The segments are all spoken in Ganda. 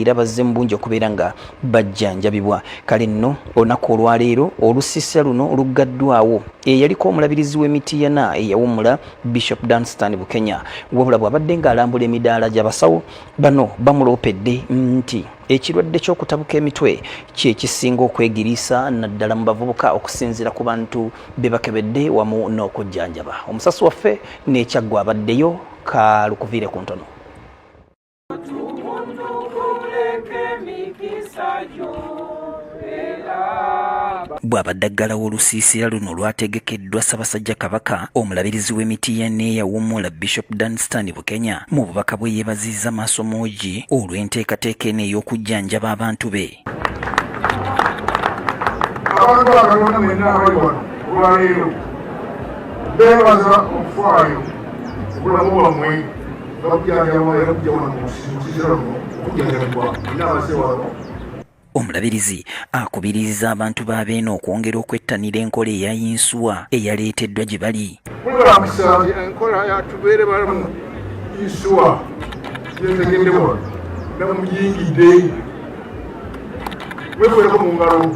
era bazze mu bungi okubeera nga bajjanjabibwa. Kale nno olunaku olwaleero olusiisira luno oluggaddwawo eyaliko omulabirizi w'emiti yana eyawummula Bishop Dunstan Bukenya, wabula bw'abadde ng'alambula emidaala gy'abasawo bano bamuloopedde nti ekirwadde ky'okutabuka emitwe kye kisinga okwegiriisa naddala mu bavubuka okusinziira ku bantu be bakebedde wamu n'okujjanjaba. Omusasi waffe n'ekyaggwa abaddeyo kalukuviire ku ntono. Bw'abadde aggalawo olusiisira luno lwategekeddwa Ssaabasajja Kabaka, omulabirizi w'emiti eyawummula Bishop Dunstan Bukenya mu bubaka bwe yeebazizza Maasomoogi olw'enteekateeka eno ey'okujjanjaba abantu be. Abantu abalonda mwenna abali wano olwaleero beebaza okufaayo obulamu bwammwe bakujjanjaba era kujja wano mu lusiisira luno okujjanjabibwa ina abase wano. Omulabirizi akubiriza abantu ba Beene okwongera okwettanira enkola eya yinsuwa eyaleeteddwa gye bali. Mulabisa nti enkola yatubeere balamu yinsuwa yetegedde wano namuyingidde wekweko mu ngalo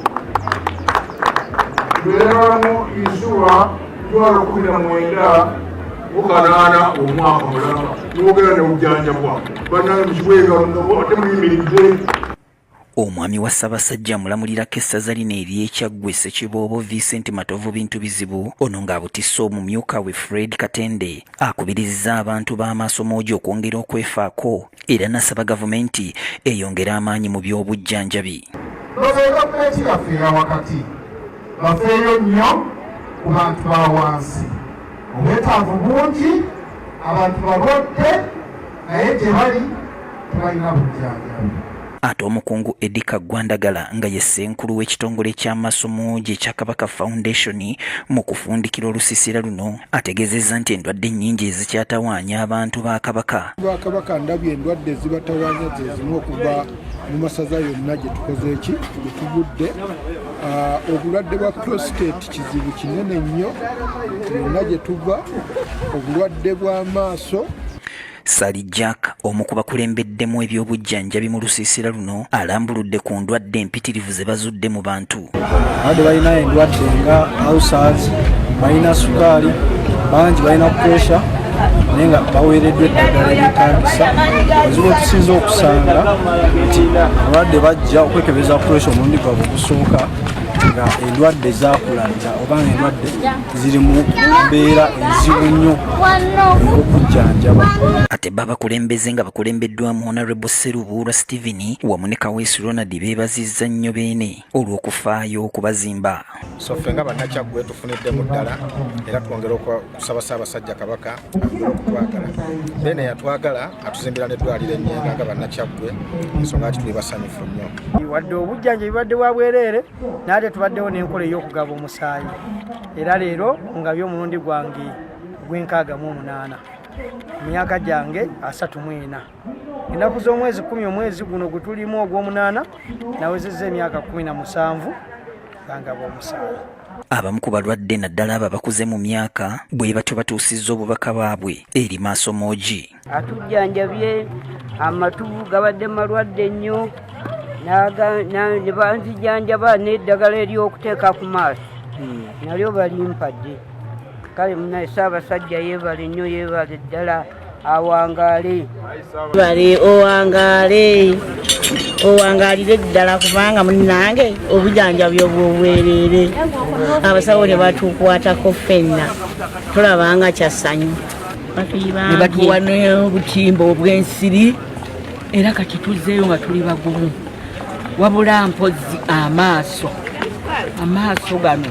tubeere balamu yinsuwa 2019 mukanaana omwaka mulamba niwogera ne bujjanjabwa banaye mukiweega ate muyimiridde. Omwami wa Ssaabasajja amulamulirako essaza lino ery'Ekyaggwe Ssekiboobo Vincent Matovu Bintu Bizibu, ono ng'abutisse omumyuka we Fred Katende akubirizza abantu b'Amaasomoogi okwongera okwefaako era n'asaba gavumenti eyongera amaanyi mu by'obujjanjabi. Gavumenti yaffe eya wakati bafeeyo nnyo ku bantu ba wansi. Obwetaavu bungi, abantu balwadde naye gye bali tebalina bujjanjabi. Ate omukungu Eddie Kaggwandagala nga ye ssenkulu w'ekitongole ky'Amaasomoogi ekya Kabaka Foundation mu kufundikira olusiisira luno ategeezezza nti endwadde nnyingi ezikyatawaanya abantu ba Kabaka. Bakabaka ndabye endwadde zibatawaanya ze zimu okuva mu masaza yonna gye tukoze eki gye tugudde. Obulwadde bwa prostate kizibu kinene nnyo yonna gye tuva, obulwadde bw'amaaso. Sally Jack omu ku bakulembeddemu eby'obujjanjabi mu lusiisira luno alambuludde ku ndwadde empitirivu ze bazudde mu bantu. Abadde balina endwadde nga ulcers, balina sukaali, bangi balina pressure naye nga baweereddwa eddagala ebyetaagisa. Ekizibu tusinza okusanga nti abalwadde bajja okwekebeza pressure omulundi gwabwe ogusooka nga endwadde zaakula oba nga endwadde ziri mu mbeera enzibu nnyo okujjanjaba. Ate babakulembeze nga bakulembeddwamu Honorable Sserubuulwa Stephen wamu ne Kaweesi Ronald beebazizza nnyo Beene olw'okufaayo okubazimba. So ffe nga bannakyaggwe tufuniddemu ddala era twongera okusaba Ssaabasajja Kabaka ayongera okutwagala. Beene yatwagala atuzimbira n'eddwaliro ennyenga nga bannakyaggwe, ensonga lwaki tuli basanyufu nnyo. Wadde obujjanjabi bwadde bwa bwereere n'ate tubaddewo n'enkola ey'okugaba omusaayi era leero nga by'omulundi gwange gw'68 myaka gyange 34. Ennaku z'omwezi 10 omwezi guno gwe tulimu ogw'omunaana nawezezza emyaka 17 ngangaba omusaayi. Abamu ku balwadde naddala abo abakuze mu myaka bwe batyo batuusizza obubaka baabwe eri Maasomoogi. Atujjanjabye amatu gabadde malwadde nnyo ne banzijjanjaba n'eddagala ery'okuteeka ku maaso nalyo balimpadde. Kale munaye Ssaabasajja yeebale nnyo, yeebale ddala, awangaale. Bale owangalire ddala kubanga munnange obujjanjabi obw'obwereere abasawo ne batukwatako ffenna tulabanga kyasanyu. Ne batuwa n'obutimba obw'ensiri era kati tuzzeeyo nga tuli bagumu. Wabula mpozi amaaso gano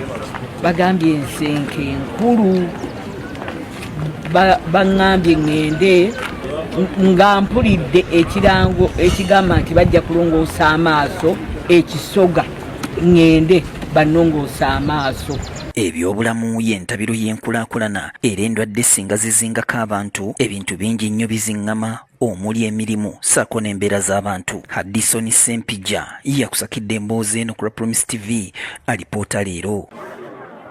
bagambye ensenke enkulu, baŋŋambye ŋŋende nga mpulidde ekirango ekigamba nti bajja kulongoosa amaaso ekisoga, ŋŋende bannongoosa amaaso. Ebyobulamu y'entabiro y'enkulaakulana era endwadde singa zizingako abantu ebintu bingi nnyo biziŋŋama omuli emirimu ssaako n'embeera z'abantu. Addison Sempijja yakusakidde emboozi eno ku Promise TV alipoota leero.